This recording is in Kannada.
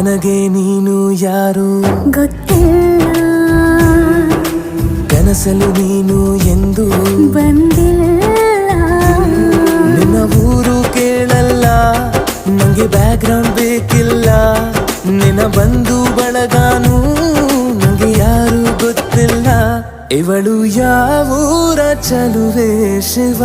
ನನಗೆ ನೀನು ಯಾರು ಗೊತ್ತಿಲ್ಲ, ಕನಸಲು ನೀನು ಎಂದು ಬಂದಿಲ್ಲ. ನಿನ್ನ ಊರು ಕೇಳಲ್ಲ, ನಂಗೆ ಬ್ಯಾಕ್ಗ್ರೌಂಡ್ ಬೇಕಿಲ್ಲ. ನಿನ್ನ ಬಂಧು ಬಳಗಾನು ನಂಗೆ ಯಾರು ಗೊತ್ತಿಲ್ಲ. ಇವಳು ಯಾವೂರ ಚಲುವೆ ಶಿವ.